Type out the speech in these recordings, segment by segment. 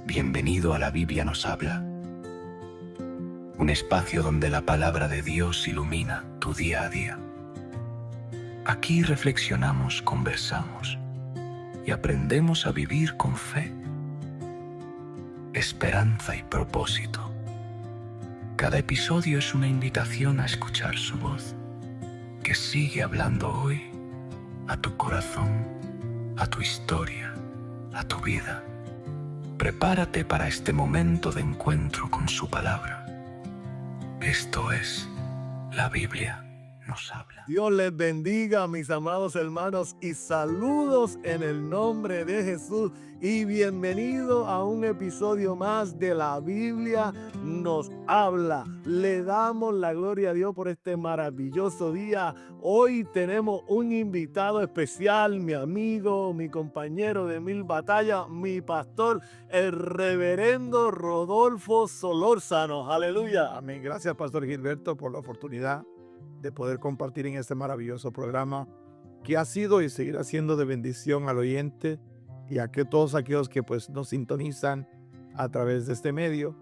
Bienvenido a La Biblia nos habla, un espacio donde la palabra de Dios ilumina tu día a día. Aquí reflexionamos, conversamos y aprendemos a vivir con fe, esperanza y propósito. Cada episodio es una invitación a escuchar su voz, que sigue hablando hoy a tu corazón, a tu historia, a tu vida. Prepárate para este momento de encuentro con su palabra. Esto es La Biblia nos habla. Dios les bendiga, mis amados hermanos, y saludos en el nombre de Jesús. Y bienvenido a un episodio más de La Biblia nos habla. Le damos la gloria a Dios por este maravilloso día. Hoy tenemos un invitado especial, mi amigo, mi compañero de mil batallas, mi pastor, el reverendo Rodolfo Solórzano. Aleluya. Amén. Gracias, Pastor Gilberto, por la oportunidad de poder compartir en este maravilloso programa que ha sido y seguirá siendo de bendición al oyente y a que todos aquellos que pues nos sintonizan a través de este medio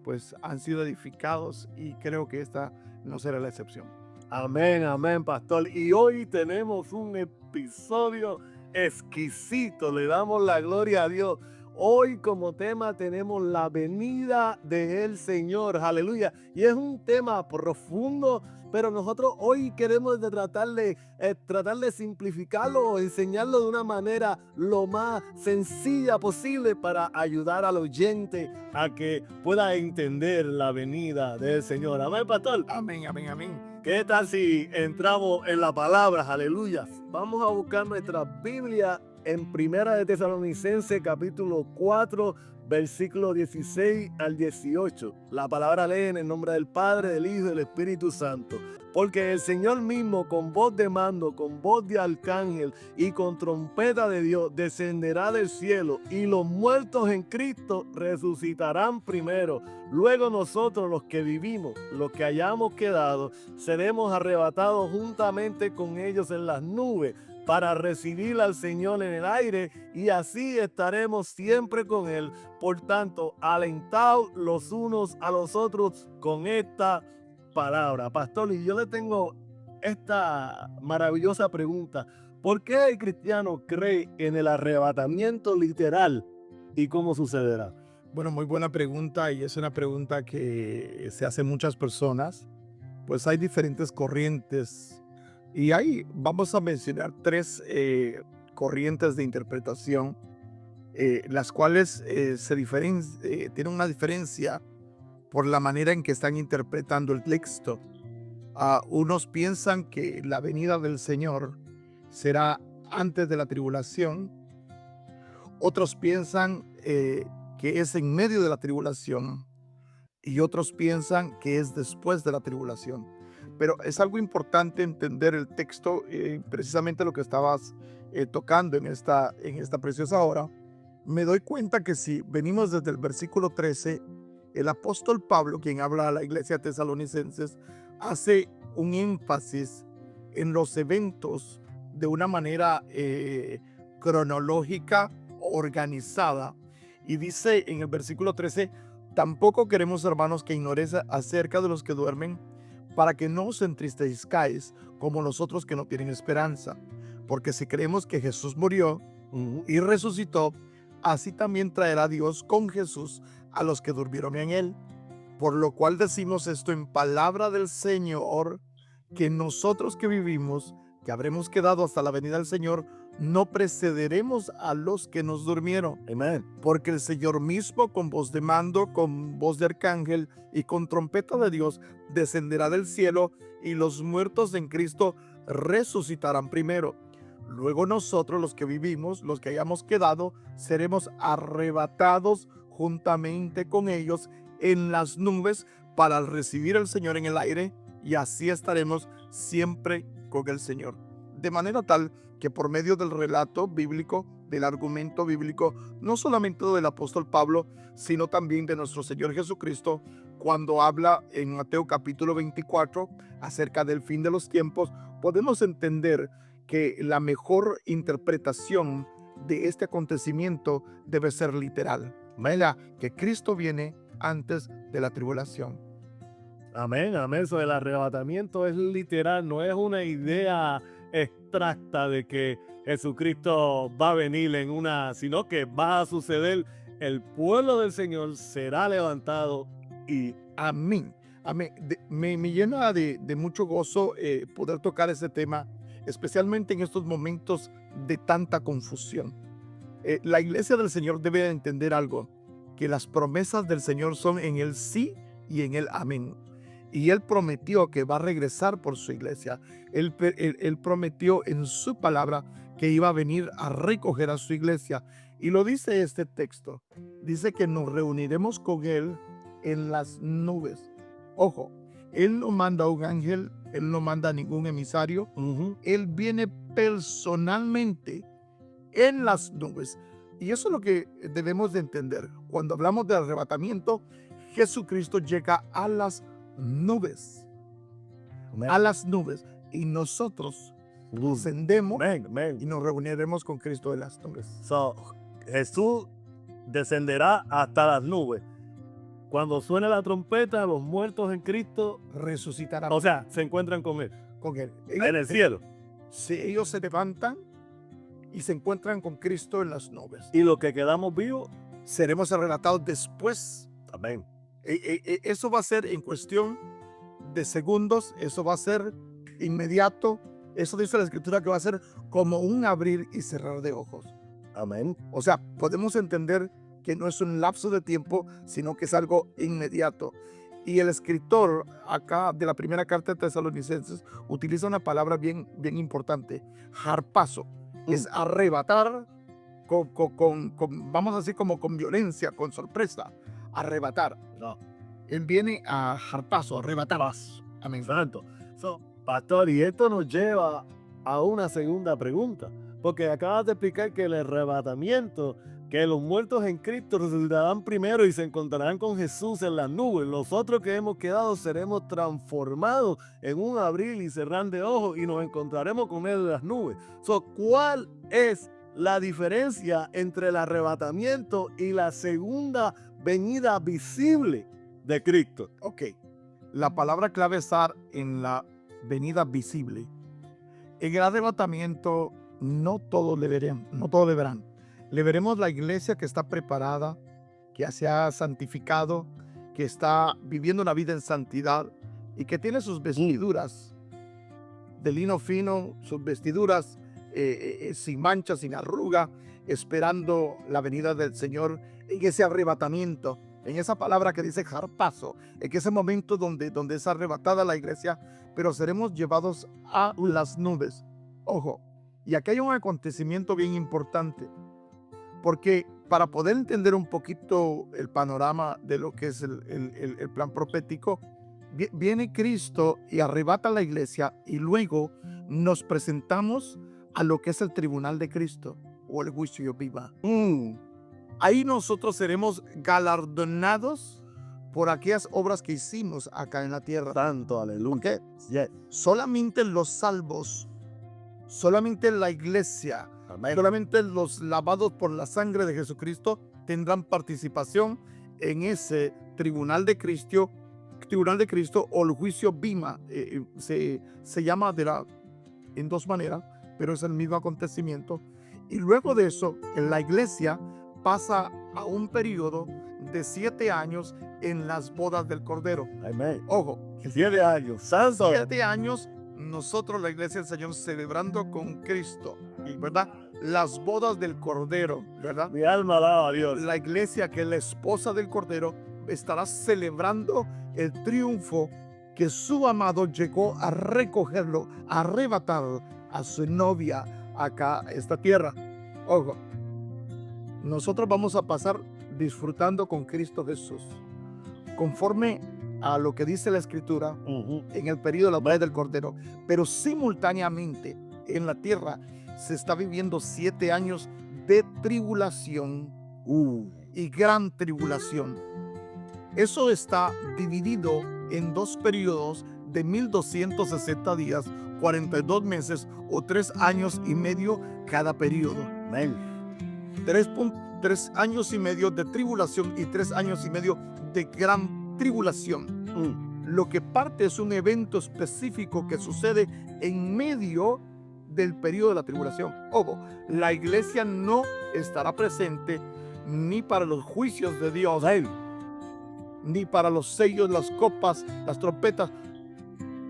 pues han sido edificados, y creo que esta no será la excepción. Amén, amén, pastor. Y hoy tenemos un episodio exquisito. Le damos la gloria a Dios. Hoy como tema tenemos la venida del Señor. Aleluya. Y es un tema profundo, pero nosotros hoy queremos tratar de simplificarlo o enseñarlo de una manera lo más sencilla posible para ayudar al oyente a que pueda entender la venida del Señor. Amén, pastor. Amén, amén, amén. ¿Qué tal si entramos en la palabra? Aleluya. Vamos a buscar nuestra Biblia en Primera de Tesalonicenses, capítulo 4, versículo 16 al 18. La palabra lee en el nombre del Padre, del Hijo y del Espíritu Santo. Porque el Señor mismo, con voz de mando, con voz de arcángel y con trompeta de Dios, descenderá del cielo, y los muertos en Cristo resucitarán primero. Luego nosotros, los que vivimos, los que hayamos quedado, seremos arrebatados juntamente con ellos en las nubes para recibir al Señor en el aire, y así estaremos siempre con Él. Por tanto, alentaos los unos a los otros con esta palabra. Pastor, y yo le tengo esta maravillosa pregunta. ¿Por qué el cristiano cree en el arrebatamiento literal y cómo sucederá? Bueno, muy buena pregunta, y es una pregunta que se hacen muchas personas. Pues hay diferentes corrientes, y ahí vamos a mencionar tres corrientes de interpretación, las cuales tienen una diferencia por la manera en que están interpretando el texto. Unos piensan que la venida del Señor será antes de la tribulación, otros piensan que es en medio de la tribulación, y otros piensan que es después de la tribulación. Pero es algo importante entender el texto, precisamente lo que estabas tocando en esta preciosa hora. Me doy cuenta que si venimos desde el versículo 13, el apóstol Pablo, quien habla a la iglesia de Tesalonicenses, hace un énfasis en los eventos de una manera cronológica, organizada, y dice en el versículo 13: tampoco queremos, hermanos, que ignoréis acerca de los que duermen, para que no os entristezcáis como los otros que no tienen esperanza. Porque si creemos que Jesús murió y resucitó, así también traerá Dios con Jesús a los que durmieron en él. Por lo cual decimos esto en palabra del Señor, que nosotros que vivimos, que habremos quedado hasta la venida del Señor, no precederemos a los que nos durmieron. Amén. Porque el Señor mismo, con voz de mando, con voz de arcángel y con trompeta de Dios, descenderá del cielo, y los muertos en Cristo resucitarán primero. Luego nosotros, los que vivimos, los que hayamos quedado, seremos arrebatados juntamente con ellos en las nubes para recibir al Señor en el aire, y así estaremos siempre con el Señor. De manera tal que por medio del relato bíblico, del argumento bíblico, no solamente del apóstol Pablo, sino también de nuestro Señor Jesucristo, cuando habla en Mateo capítulo 24 acerca del fin de los tiempos, podemos entender que la mejor interpretación de este acontecimiento debe ser literal. ¿verdad? Que Cristo viene antes de la tribulación. Amén, amén. Eso del arrebatamiento es literal, no es una idea abstracta de que Jesucristo va a venir en una, sino que va a suceder. El pueblo del Señor será levantado y Amén. Amén. Me llena de mucho gozo poder tocar ese tema, especialmente en estos momentos de tanta confusión. La iglesia del Señor debe de entender algo, que las promesas del Señor son en el sí y en el amén. Y Él prometió que va a regresar por su iglesia. Él prometió en su palabra que iba a venir a recoger a su iglesia. Y lo dice este texto. Dice que nos reuniremos con Él en las nubes. Ojo, Él no manda a un ángel, Él no manda a ningún emisario. Él viene personalmente en las nubes. Y eso es lo que debemos de entender. Cuando hablamos de arrebatamiento, Jesucristo llega a las nubes. A las nubes. Y nosotros descendemos amén, amén. y nos reuniremos con Cristo en las nubes. So, Jesús descenderá hasta las nubes. Cuando suene la trompeta, los muertos en Cristo, Resucitará o sea, se encuentran con Él con Él. en el cielo. Si ellos se levantan y se encuentran con Cristo en las nubes, Y los que quedamos vivos, seremos arrebatados después. amén. Eso va a ser en cuestión de segundos, eso va a ser inmediato. Eso dice la Escritura que va a ser como un abrir y cerrar de ojos. Amén. O sea, podemos entender que no es un lapso de tiempo, sino que es algo inmediato. Y el escritor acá de la primera carta de Tesalonicenses utiliza una palabra bien importante, harpazo. Es arrebatar vamos a decir como con violencia, con sorpresa, arrebatar. No. Él viene a harpazo, arrebatar. Amén. Santo. So, pastor, y esto nos lleva a una segunda pregunta, porque acabas de explicar que el arrebatamiento, que los muertos en Cristo resucitarán primero y se encontrarán con Jesús en las nubes. Los otros que hemos quedado seremos transformados en un abrir y cerrar de ojos y nos encontraremos con Él en las nubes. So, ¿cuál es la diferencia entre el arrebatamiento y la segunda venida visible de Cristo? Ok, la palabra clave está en la venida visible. En el arrebatamiento no todos le verán, no todos le verán. Le veremos la iglesia que está preparada, que se ha santificado, que está viviendo una vida en santidad y que tiene sus vestiduras de lino fino, sus vestiduras sin mancha, sin arruga, esperando la venida del Señor en ese arrebatamiento. En esa palabra que dice harpazo, en ese momento donde es arrebatada la iglesia, pero seremos llevados a las nubes. Ojo, y aquí hay un acontecimiento bien importante, porque para poder entender un poquito el panorama de lo que es el plan profético, viene Cristo y arrebata la iglesia y luego nos presentamos a lo que es el tribunal de Cristo o el juicio viva. Ahí nosotros seremos galardonados por aquellas obras que hicimos acá en la tierra. Santo, aleluya. Yes. Solamente los salvos, solamente la iglesia, Amén. solamente los lavados por la sangre de Jesucristo tendrán participación en ese tribunal de Cristo o el juicio bima. Se llama en dos maneras, pero es el mismo acontecimiento. Y luego de eso, la iglesia pasa a un periodo de 7 años en las bodas del Cordero. Amén. Ojo, 7 años. Santo. 7 años nosotros, la iglesia del Señor, celebrando con Cristo, ¿verdad? Las bodas del Cordero, ¿verdad? Mi alma alaba a Dios. La iglesia, que es la esposa del Cordero, estará celebrando el triunfo que su amado llegó a recogerlo, a arrebatar a su novia acá a esta tierra. Ojo, nosotros vamos a pasar disfrutando con Cristo Jesús, conforme a lo que dice la Escritura en el periodo de la boda del Cordero, pero simultáneamente en la tierra se está viviendo 7 años de tribulación y gran tribulación. Eso está dividido en 2 periodos de 1260 días, 42 meses o 3 años y medio cada periodo. Amén. 3 años y medio de tribulación y 3 años y medio de gran tribulación. Lo que parte es un evento específico que sucede en medio del periodo de la tribulación. Ojo, la iglesia no estará presente ni para los juicios de Dios, ni para los sellos, las copas, las trompetas.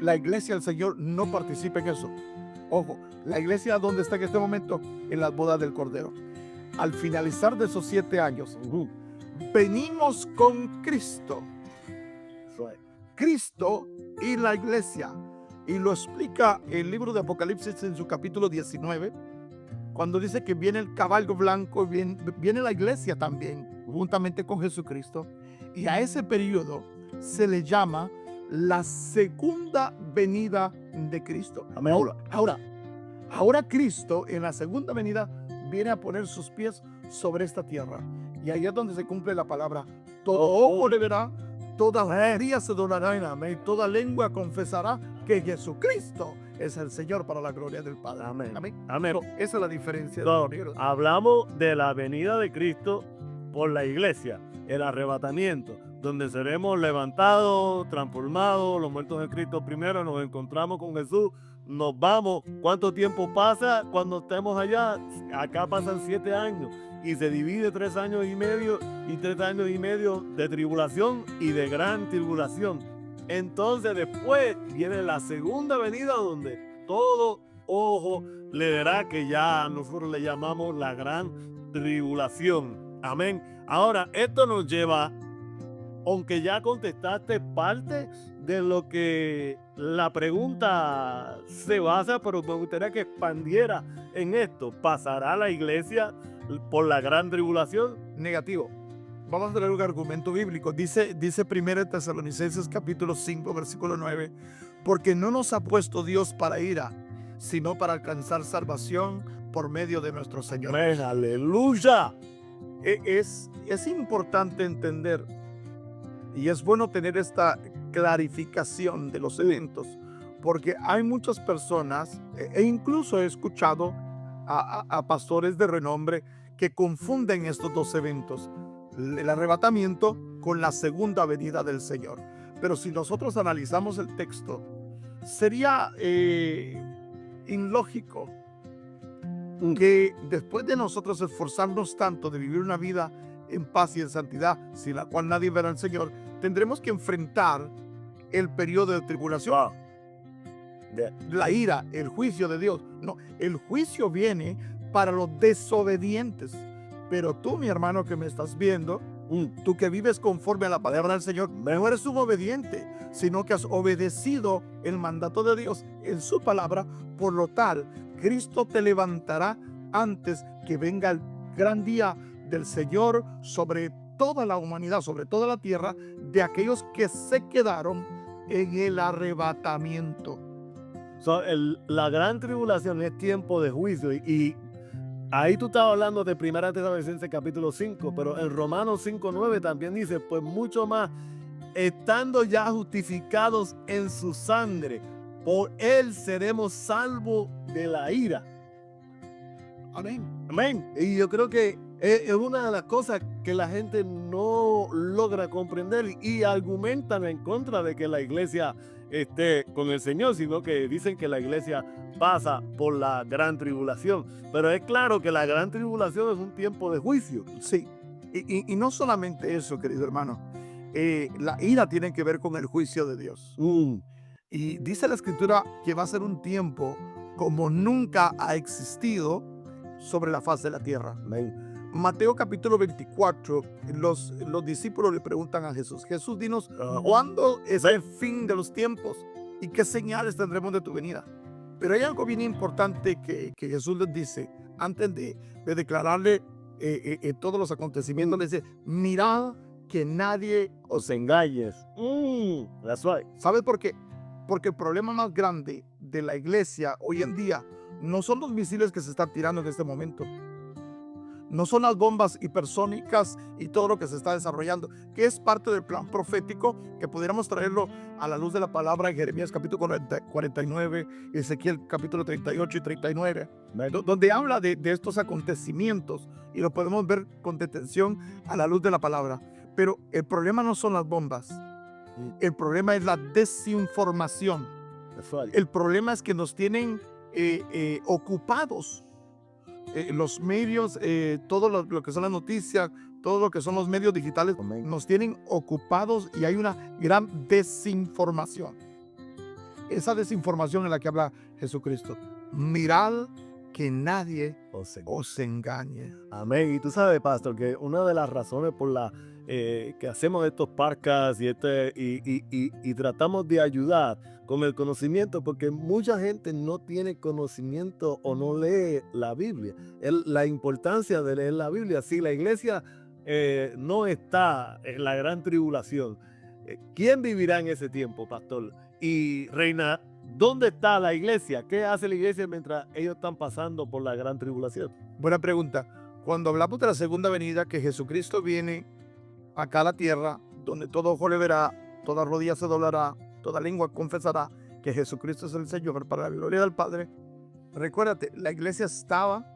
La iglesia del Señor no participa en eso. Ojo, la iglesia, ¿dónde está en este momento? En las bodas del Cordero. Al finalizar de esos 7 años, venimos con Cristo. Cristo y la iglesia. Y lo explica el libro de Apocalipsis en su capítulo 19, cuando dice que viene el caballo blanco, viene la iglesia también, juntamente con Jesucristo. Y a ese periodo se le llama la segunda venida de Cristo. Amén. Ahora Cristo en la segunda venida viene a poner sus pies sobre esta tierra. Y ahí es donde se cumple la palabra: todo ojo le verá, toda rodilla se doblará en amén, toda lengua confesará que Jesucristo es el Señor, para la gloria del Padre. Amén. Amén. Amén. Pero esa es la diferencia. No, hablamos de la venida de Cristo por la iglesia, el arrebatamiento, donde seremos levantados, transformados, los muertos en Cristo primero, nos encontramos con Jesús, nos vamos. ¿Cuánto tiempo pasa cuando estemos allá? Acá pasan 7 años y se divide 3 años y medio y 3 años y medio de tribulación y de gran tribulación. Entonces después viene la segunda venida, donde todo ojo le verá, que ya nosotros le llamamos la gran tribulación. Amén. Ahora, esto nos lleva, aunque ya contestaste parte de lo que la pregunta se basa, pero me gustaría que expandiera en esto. ¿Pasará la iglesia por la gran tribulación? Negativo. Vamos a traer un argumento bíblico. Dice 1 Tesalonicenses capítulo 5, versículo 9, porque no nos ha puesto Dios para ira, sino para alcanzar salvación por medio de nuestro Señor. Amén, aleluya. Es importante entender, y es bueno tener esta clarificación de los eventos, porque hay muchas personas, e incluso he escuchado a pastores de renombre, que confunden estos dos eventos, el arrebatamiento con la segunda venida del Señor. Pero si nosotros analizamos el texto, sería ilógico que después de nosotros esforzarnos tanto de vivir una vida en paz y en santidad, sin la cual nadie verá al Señor, tendremos que enfrentar el periodo de tribulación, la ira, el juicio de Dios. No, el juicio viene para los desobedientes. Pero tú, mi hermano, que me estás viendo, tú que vives conforme a la palabra del Señor, no eres un obediente, sino que has obedecido el mandato de Dios en su palabra. Por lo tal, Cristo te levantará antes que venga el gran día del Señor sobre toda la humanidad, sobre toda la tierra, de aquellos que se quedaron en el arrebatamiento. La gran tribulación es tiempo de juicio, y ahí tú estabas hablando de 1 Tesalonicenses capítulo 5, pero en Romanos 5:9 también dice: pues mucho más, estando ya justificados en su sangre, por él seremos salvos de la ira. Amén. Amén. Y yo creo que es una de las cosas que la gente no logra comprender, y argumentan en contra de que la iglesia esté con el Señor, sino que dicen que la iglesia pasa por la gran tribulación. Pero es claro que la gran tribulación es un tiempo de juicio. Sí, y no solamente eso, querido hermano. La ira tiene que ver con el juicio de Dios. Y dice la Escritura que va a ser un tiempo como nunca ha existido sobre la faz de la tierra. Amén. Mateo capítulo 24, los discípulos le preguntan a Jesús: Jesús, dinos, ¿cuándo es el fin de los tiempos? ¿Y qué señales tendremos de tu venida? Pero hay algo bien importante que Jesús les dice, antes de declararle todos los acontecimientos. Les dice: mirad que nadie os engañe. That's right. ¿Sabes por qué? Porque el problema más grande de la iglesia hoy en día no son los misiles que se están tirando en este momento. No son las bombas hipersónicas y todo lo que se está desarrollando, que es parte del plan profético, que pudiéramos traerlo a la luz de la palabra en Jeremías capítulo 49, Ezequiel capítulo 38 y 39, donde habla de estos acontecimientos y lo podemos ver con detención a la luz de la palabra. Pero el problema no son las bombas, el problema es la desinformación. El problema es que nos tienen ocupados. Los medios, todo lo que son las noticias, todo lo que son los medios digitales, nos tienen ocupados y hay una gran desinformación. Esa desinformación en la que habla Jesucristo. Mirad que nadie os engañe. Amén. Y tú sabes, pastor, que una de las razones por las que hacemos estos podcasts y tratamos de ayudar con el conocimiento, porque mucha gente no tiene conocimiento o no lee la Biblia. La importancia de leer la Biblia. Si la iglesia no está en la gran tribulación, ¿quién vivirá en ese tiempo, pastor? Y Reina, ¿dónde está la iglesia? ¿Qué hace la iglesia mientras ellos están pasando por la gran tribulación? Buena pregunta. Cuando hablamos de la segunda venida, que Jesucristo viene acá a la tierra, donde todo ojo le verá, toda rodilla se doblará, toda lengua confesará que Jesucristo es el Señor para la gloria del Padre. Recuérdate, la iglesia estaba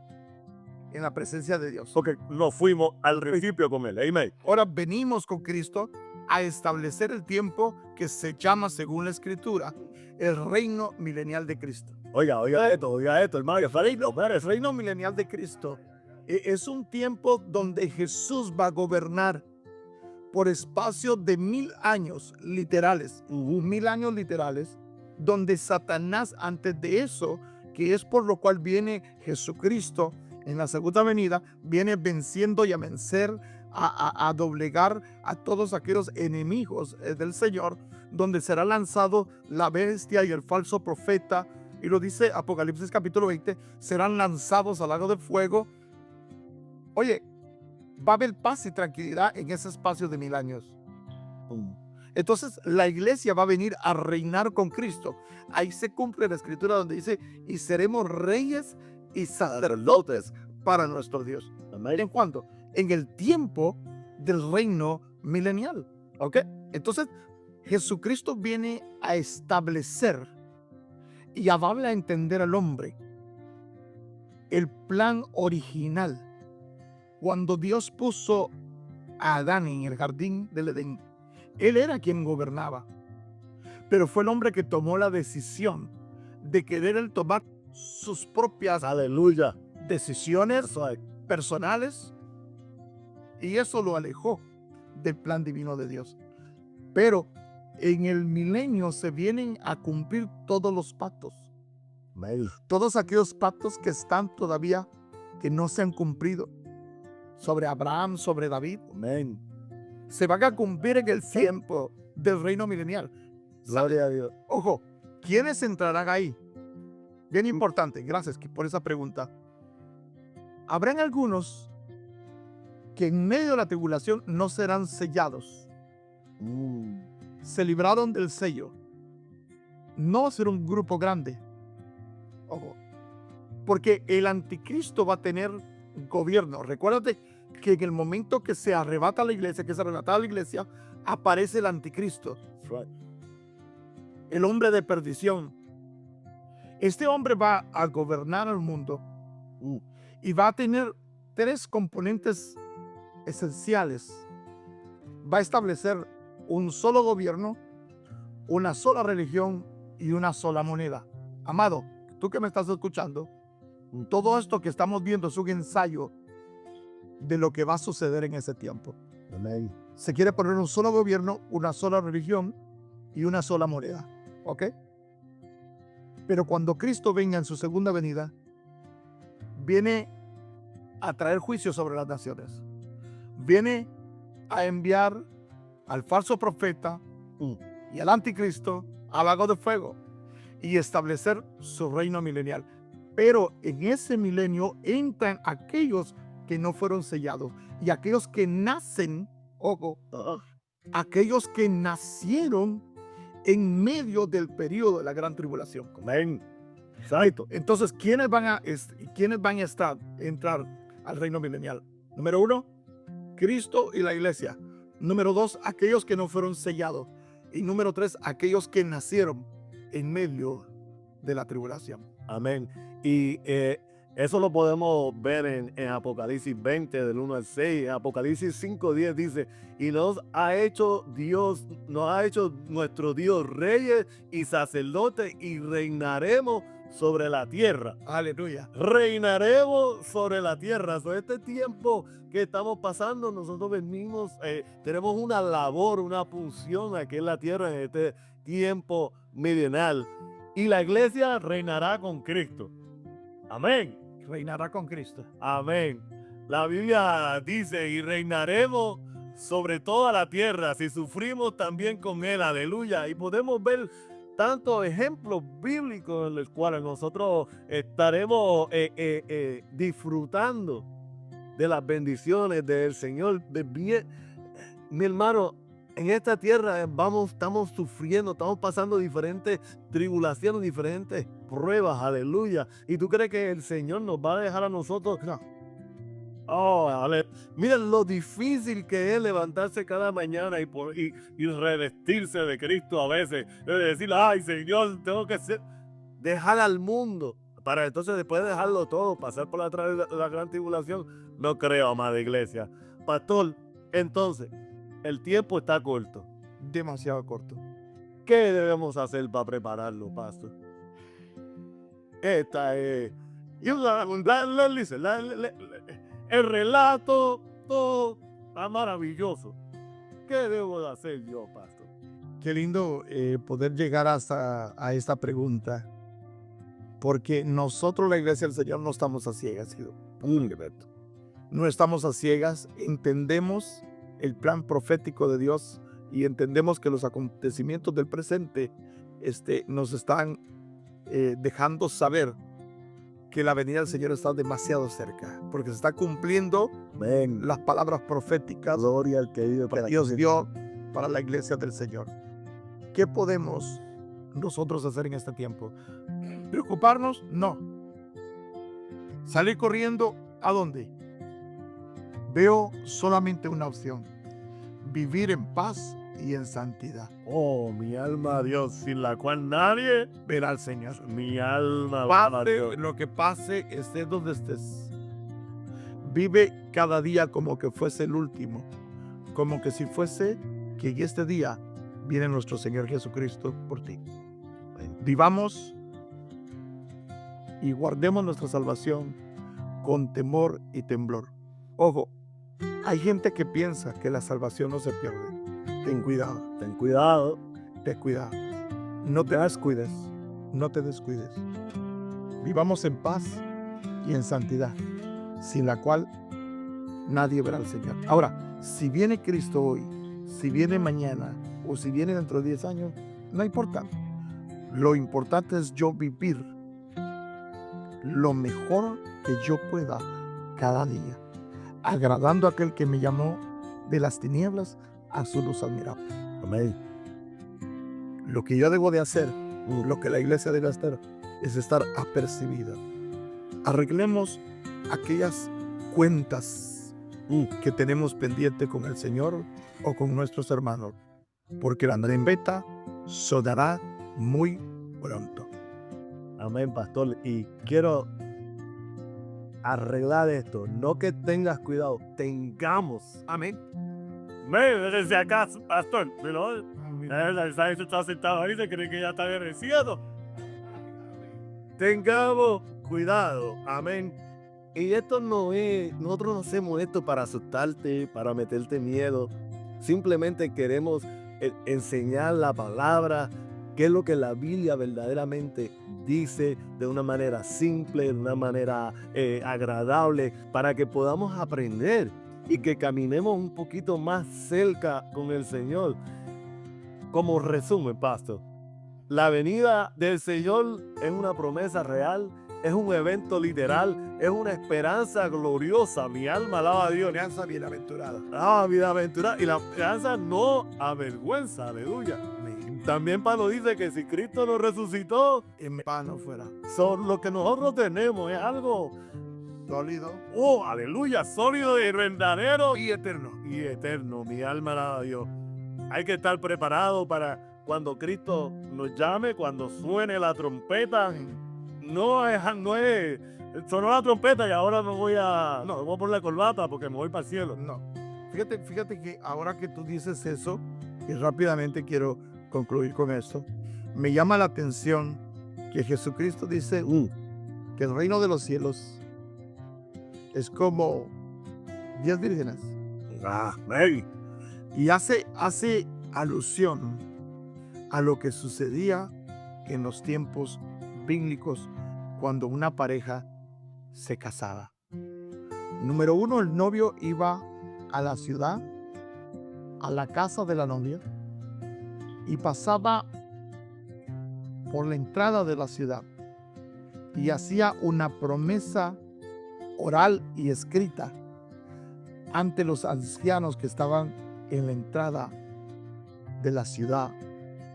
en la presencia de Dios. Porque nos fuimos al principio con él. Amén. Ahora venimos con Cristo a establecer el tiempo que se llama, según la Escritura, el reino milenial de Cristo. Oiga esto, hermano. El reino milenial de Cristo es un tiempo donde Jesús va a gobernar por espacio de 1000 años literales, 1000 años literales, donde Satanás, antes de eso, que es por lo cual viene Jesucristo en la segunda venida, viene venciendo y a vencer, a doblegar a todos aquellos enemigos del Señor, donde será lanzado la bestia y el falso profeta, y lo dice Apocalipsis capítulo 20, serán lanzados al lago de fuego. Oye, va a haber paz y tranquilidad en ese espacio de 1000 años. Entonces la iglesia va a venir a reinar con Cristo. Ahí se cumple la escritura donde dice, y seremos reyes y sacerdotes para nuestro Dios. ¿En cuándo? En el tiempo del reino milenial. ¿Ok? Entonces Jesucristo viene a establecer y a darle a entender al hombre el plan original. Cuando Dios puso a Adán en el jardín del Edén, él era quien gobernaba, pero fue el hombre que tomó la decisión de querer tomar sus propias decisiones personales, y eso lo alejó del plan divino de Dios. Pero en el milenio se vienen a cumplir todos los pactos, todos aquellos pactos que están todavía, que no se han cumplido, sobre Abraham, sobre David. Amén. Se van a cumplir en el tiempo del reino milenial. Gloria a Dios. Ojo, ¿quiénes entrarán ahí? Bien importante, gracias por esa pregunta. Habrán algunos que en medio de la tribulación no serán sellados. Se libraron del sello. No va a ser un grupo grande. Ojo, porque el anticristo va a tener gobierno. Recuérdate que en el momento que se arrebata la iglesia, aparece el anticristo, el hombre de perdición. Este hombre va a gobernar el mundo y va a tener 3 componentes esenciales. Va a establecer un solo gobierno, una sola religión y una sola moneda. Amado, tú que me estás escuchando, todo esto que estamos viendo es un ensayo de lo que va a suceder en ese tiempo. Amén. Se quiere poner un solo gobierno, una sola religión y una sola moneda. ¿Ok? Pero cuando Cristo venga en su segunda venida, viene a traer juicio sobre las naciones. Viene a enviar al falso profeta y al anticristo al lago de fuego y establecer su reino milenial. Pero en ese milenio entran aquellos que no fueron sellados y aquellos que nacen, ojo, aquellos que nacieron en medio del periodo de la gran tribulación. Amén. Exacto. Entonces, ¿quiénes van a entrar al reino milenial. Número 1, Cristo y la iglesia. Número 2, aquellos que no fueron sellados. Y número 3, aquellos que nacieron en medio de la tribulación. Amén. Y eso lo podemos ver en Apocalipsis 20, del 1 al 6. En Apocalipsis 5:10 dice, y nos ha hecho nuestro Dios reyes y sacerdotes y reinaremos sobre la tierra. Aleluya. Reinaremos sobre la tierra. Sobre este tiempo que estamos pasando, nosotros venimos, tenemos una labor, una función aquí en la tierra en este tiempo milenal. Y la iglesia reinará con Cristo. Amén. Reinará con Cristo. Amén. La Biblia dice, y reinaremos sobre toda la tierra, si sufrimos también con Él. Aleluya. Y podemos ver tantos ejemplos bíblicos en los cuales nosotros estaremos disfrutando de las bendiciones del Señor. Mi hermano, en esta tierra estamos sufriendo, estamos pasando diferentes tribulaciones, diferentes pruebas, aleluya. ¿Y tú crees que el Señor nos va a dejar a nosotros? No. Oh, miren lo difícil que es levantarse cada mañana y revestirse de Cristo a veces. Decir, ay Señor, tengo que dejar al mundo para entonces después de dejarlo todo, pasar por la gran tribulación. No creo, amada iglesia. Pastor, entonces, el tiempo está corto. Demasiado corto. ¿Qué debemos hacer para prepararlo, pastor? Esta es... el relato, todo está maravilloso. ¿Qué debo de hacer yo, pastor? Qué lindo poder llegar hasta a esta pregunta. Porque nosotros, la iglesia del Señor, no estamos a ciegas. No estamos a ciegas. Entendemos el plan profético de Dios y entendemos que los acontecimientos del presente nos están dejando saber que la venida del Señor está demasiado cerca, porque se está cumpliendo las palabras proféticas Gloria al que vive que Dios dio para la iglesia del Señor. ¿Qué podemos nosotros hacer en este tiempo? ¿Preocuparnos? No. ¿Salir corriendo? ¿A dónde? Veo solamente una opción: vivir en paz y en santidad. Oh, mi alma a Dios, sin la cual nadie verá al Señor. Mi alma va a Pase Dios. lo que pase, estés donde estés. Vive cada día como que fuese el último, como que si fuese que en este día viene nuestro Señor Jesucristo por ti. Vivamos y guardemos nuestra salvación con temor y temblor. Ojo, hay gente que piensa que la salvación no se pierde. Ten cuidado. Ten cuidado. Ten cuidado. No te descuides. No te descuides. Vivamos en paz y en santidad, sin la cual nadie verá al Señor. Ahora, si viene Cristo hoy, si viene mañana o si viene dentro de 10 años, no importa. Lo importante es yo vivir lo mejor que yo pueda cada día, agradando a aquel que me llamó de las tinieblas a su luz admirable. Amén. Lo que yo debo de hacer, lo que la iglesia debe hacer, es estar apercibida. Arreglemos aquellas cuentas que tenemos pendiente con el Señor o con nuestros hermanos, porque la trompeta sonará muy pronto. Amén, pastor. Y quiero arreglar esto. No que tengas cuidado, tengamos. Amén. Desde acá, pastor. Pero está sentado ahí, se cree que ya está agradecido. Tengamos cuidado. Amén. Y esto no es, nosotros no hacemos esto para asustarte, para meterte miedo. Simplemente queremos enseñar la palabra, qué es lo que la Biblia verdaderamente dice de una manera simple, de una manera agradable, para que podamos aprender y que caminemos un poquito más cerca con el Señor. Como resumen, pastor, la venida del Señor es una promesa real, es un evento literal, es una esperanza gloriosa. Mi alma alaba a Dios. Esperanza bienaventurada. Ah, bienaventurada. Y la esperanza no avergüenza, aleluya. También Pablo dice que si Cristo nos resucitó, en vano fuera. lo que nosotros tenemos es algo sólido Oh, aleluya, sólido y verdadero y eterno. y eterno. Mi alma alaba a Dios. Hay que estar preparado para cuando Cristo nos llame, cuando suene la trompeta. No es, sonó la trompeta y ahora me voy a poner la corbata porque me voy para el cielo. No. Fíjate que ahora que tú dices eso, y rápidamente quiero concluir con esto, me llama la atención que Jesucristo dice que el reino de los cielos es como 10 vírgenes. Hey. Y hace alusión a lo que sucedía en los tiempos bíblicos cuando una pareja se casaba. Número uno, el novio iba a la ciudad, a la casa de la novia, y pasaba por la entrada de la ciudad y hacía una promesa oral y escrita ante los ancianos que estaban en la entrada de la ciudad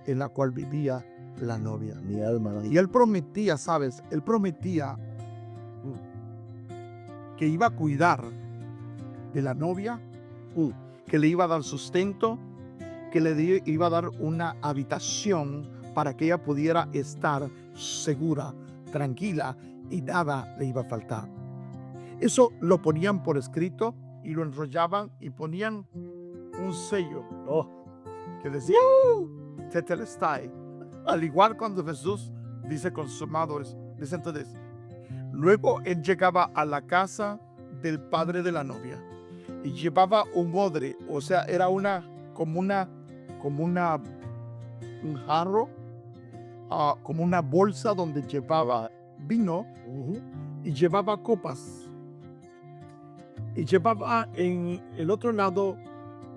en la cual vivía la novia. Mi alma. Y él prometía, ¿sabes? Él prometía que iba a cuidar de la novia, que le iba a dar sustento, que le iba a dar una habitación para que ella pudiera estar segura, tranquila y nada le iba a faltar. Eso lo ponían por escrito y lo enrollaban y ponían un sello que decía Tetelestai. Al igual cuando Jesús dice consumado es. Dice entonces, luego él llegaba a la casa del padre de la novia y llevaba un odre, o sea, era como un jarro, como una bolsa donde llevaba vino y llevaba copas. Y llevaba en el otro lado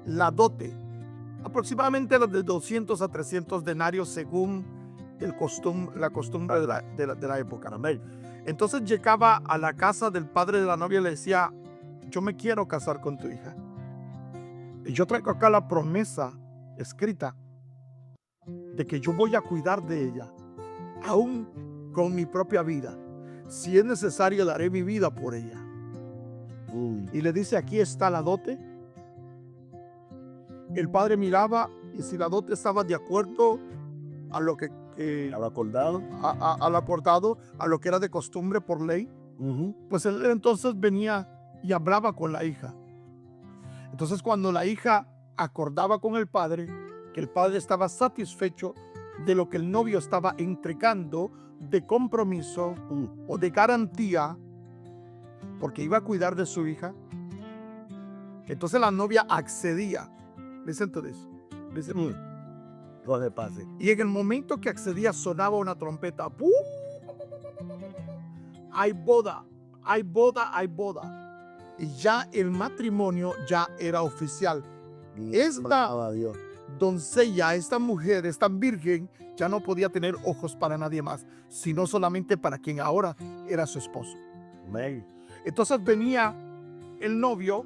la dote, aproximadamente de 200 a 300 denarios según la costumbre de la época. Amén. Entonces llegaba a la casa del padre de la novia y le decía, yo me quiero casar con tu hija. Y yo traigo acá la promesa escrita de que yo voy a cuidar de ella, aún con mi propia vida. Si es necesario, daré mi vida por ella. Y le dice, aquí está la dote. El padre miraba y si la dote estaba de acuerdo a lo que acordado. al acordado, a lo que era de costumbre por ley, pues él entonces venía y hablaba con la hija. Entonces cuando la hija acordaba con el padre, que el padre estaba satisfecho de lo que el novio estaba entregando de compromiso o de garantía, porque iba a cuidar de su hija, entonces la novia accedía. Listen to this. Donde pase. Y en el momento que accedía sonaba una trompeta. ¡Pum! Hay boda, hay boda, hay boda. Y ya el matrimonio ya era oficial. Esta doncella, esta mujer, esta virgen, ya no podía tener ojos para nadie más, sino solamente para quien ahora era su esposo. Amén. Entonces venía el novio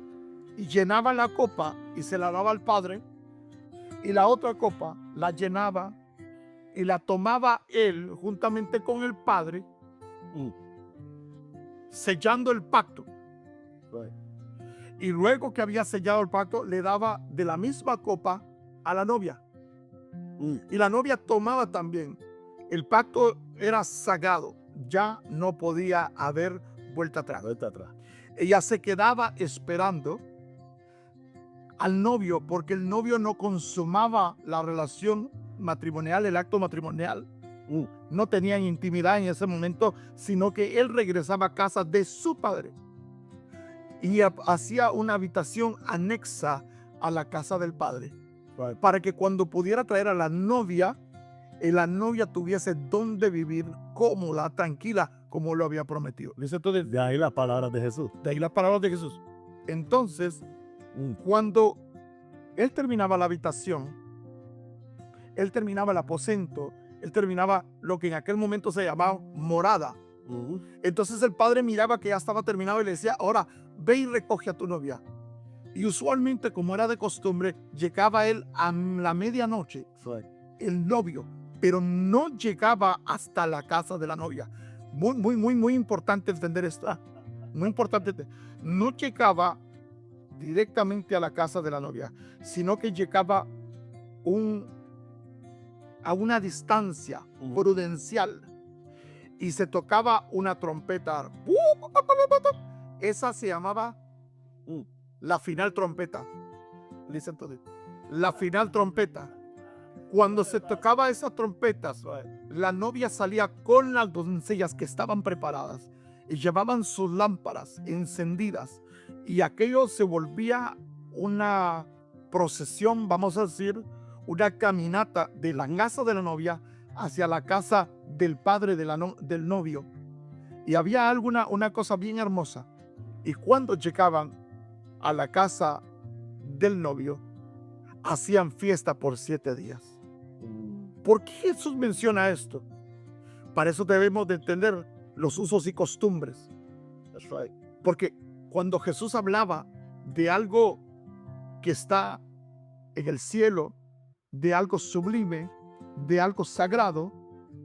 y llenaba la copa y se la daba al padre, y la otra copa la llenaba y la tomaba él juntamente con el padre, sellando el pacto. Y luego que había sellado el pacto, le daba de la misma copa a la novia. Y la novia tomaba también. El pacto era sagrado, ya no podía haber vuelta atrás. Ella se quedaba esperando al novio, porque el novio no consumaba la relación matrimonial, el acto matrimonial. No tenían intimidad en ese momento, sino que él regresaba a casa de su padre y hacía una habitación anexa a la casa del padre, para que cuando pudiera traer a la novia tuviese donde vivir cómoda, tranquila, como lo había prometido. Entonces, De ahí las palabras de Jesús. de ahí las palabras de Jesús. Entonces, cuando él terminaba la habitación, él terminaba el aposento, él terminaba lo que en aquel momento se llamaba morada. Entonces el padre miraba que ya estaba terminado y le decía, ahora ve y recoge a tu novia. Y usualmente, como era de costumbre, llegaba él a la medianoche, el novio, pero no llegaba hasta la casa de la novia. Muy importante entender esto. no importante, no llegaba directamente a la casa de la novia, sino que llegaba a una distancia prudencial y se tocaba una trompeta. Esa se llamaba la final trompeta. Listen to this. La final trompeta. Cuando se tocaba esas trompetas, la novia salía con las doncellas que estaban preparadas y llevaban sus lámparas encendidas, y aquello se volvía una procesión, vamos a decir, una caminata de la casa de la novia hacia la casa del padre del novio. Y había una cosa bien hermosa. Y cuando llegaban a la casa del novio, hacían fiesta por 7 días. ¿Por qué Jesús menciona esto? Para eso debemos de entender los usos y costumbres. That's right. Porque cuando Jesús hablaba de algo que está en el cielo, de algo sublime, de algo sagrado,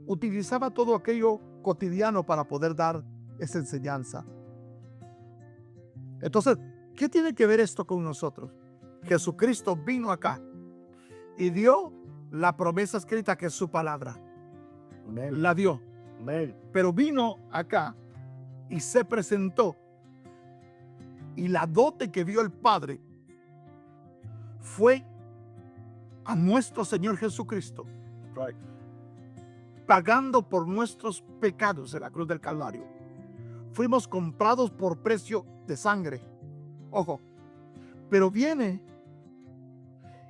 utilizaba todo aquello cotidiano para poder dar esa enseñanza. Entonces, ¿qué tiene que ver esto con nosotros? Jesucristo vino acá y dio la promesa escrita, que es su palabra. Amén. La dio. Amén. Pero vino acá y se presentó. Y la dote que vio el Padre fue a nuestro Señor Jesucristo, Right. pagando por nuestros pecados en la cruz del Calvario. Fuimos comprados por precio de sangre. Ojo. Pero viene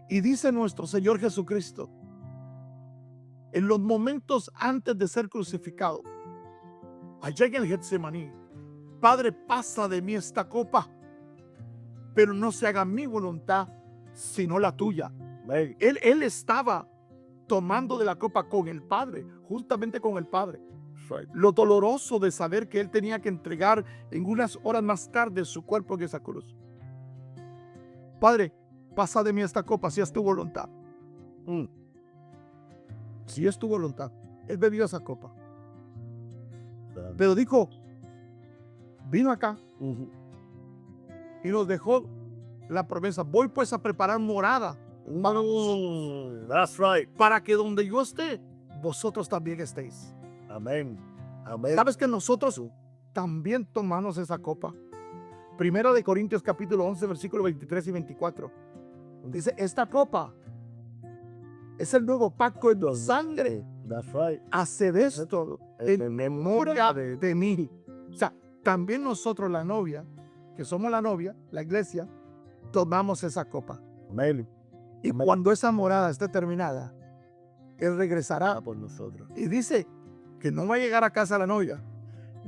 y dice nuestro Señor Jesucristo, en los momentos antes de ser crucificado, allá en el Getsemaní: Padre, pasa de mí esta copa, pero no se haga mi voluntad, sino la tuya. Amén. Él estaba tomando de la copa con el Padre, justamente con el Padre. Right. Lo doloroso de saber que él tenía que entregar en unas horas más tarde su cuerpo en esa cruz. Padre, pasa de mí esta copa, si es tu voluntad. Si es tu voluntad. Él bebió esa copa. Pero dijo, vino acá y nos dejó la promesa: voy pues a preparar morada That's right. para que donde yo esté, vosotros también estéis. Amén. Amén. ¿Sabes que nosotros también tomamos esa copa? Primera de Corintios capítulo 11, versículos 23 y 24. Dice, esta copa es el nuevo pacto en mi sangre. That's right. Haced esto en memoria de de mí. O sea, también nosotros, la novia, que somos la novia, la iglesia, tomamos esa copa. Amén. Y Amén. cuando esa morada esté terminada, Él regresará por nosotros. y dice que no va a llegar a casa la novia,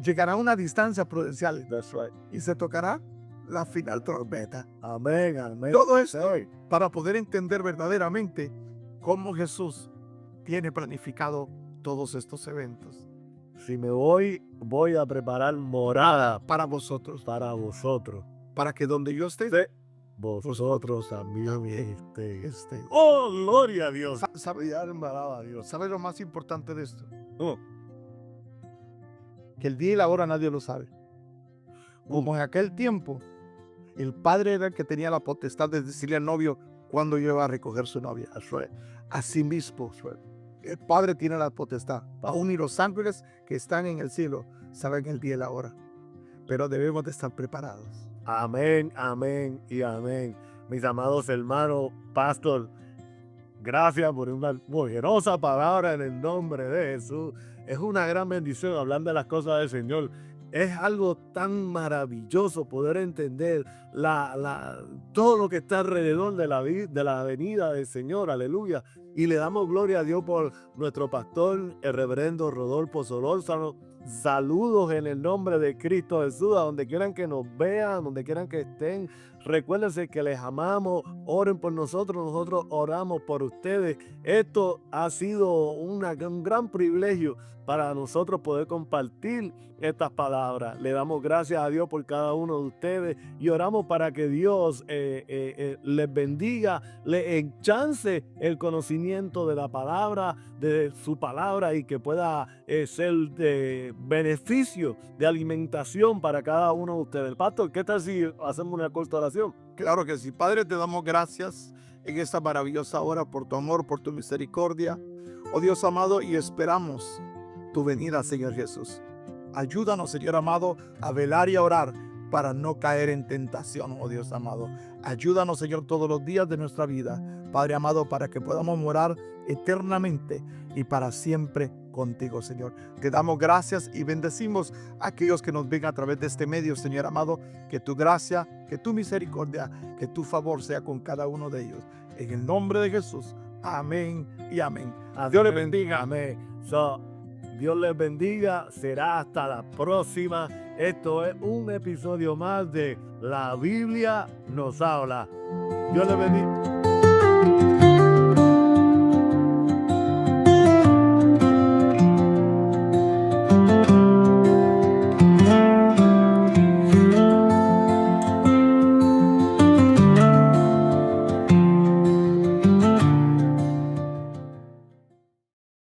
llegará a una distancia prudencial That's right. y se tocará la final trompeta. Amén. Amén. Todo esto Sí. para poder entender verdaderamente cómo Jesús tiene planificado todos estos eventos Si me voy a preparar morada para vosotros, para vosotros. para que donde yo esté, Vosotros también estéis. esté. Oh, gloria a Dios. ¿Sabe, alabado a Dios? ¿Sabe lo más importante de esto? Oh, Que el día y la hora nadie lo sabe. Como en aquel tiempo, el padre era el que tenía la potestad de decirle al novio cuándo iba a recoger su novia. Así mismo, el padre tiene la potestad. Aún y los ángeles que están en el cielo saben el día y la hora. Pero debemos de estar preparados. amén, amén y amén. Mis amados hermanos, pastor, gracias por una poderosa palabra en el nombre de Jesús. Es una gran bendición hablar de las cosas del Señor. Es algo tan maravilloso poder entender todo lo que está alrededor de la venida del Señor. Aleluya. Y le damos gloria a Dios por nuestro pastor, el reverendo Rodolfo Solórzano. Saludos en el nombre de Cristo Jesús, a donde quieran que nos vean, donde quieran que estén. Recuérdense que les amamos, oren por nosotros, nosotros oramos por ustedes. Esto ha sido un gran privilegio para nosotros poder compartir estas palabras. Le damos gracias a Dios por cada uno de ustedes y oramos para que Dios les bendiga, les enchance el conocimiento conocimiento de la palabra, de su palabra, y que pueda ser de beneficio, de alimentación para cada uno de ustedes. Pastor, ¿qué tal si hacemos una corta oración? Claro que sí. Padre, te damos gracias en esta maravillosa hora por tu amor, por tu misericordia. Oh Dios amado, y esperamos tu venida, Señor Jesús. Ayúdanos, Señor amado, a velar y a orar para no caer en tentación, oh Dios amado. Ayúdanos, Señor, todos los días de nuestra vida, Padre amado, para que podamos morar eternamente y para siempre contigo, Señor. Te damos gracias y bendecimos a aquellos que nos ven a través de este medio, Señor amado. Que tu gracia, que tu misericordia, que tu favor sea con cada uno de ellos. En el nombre de Jesús. Amén y amén. Dios les bendiga. Amén. Dios les bendiga. Será hasta la próxima. Esto es un episodio más de La Biblia nos habla. Dios les bendiga.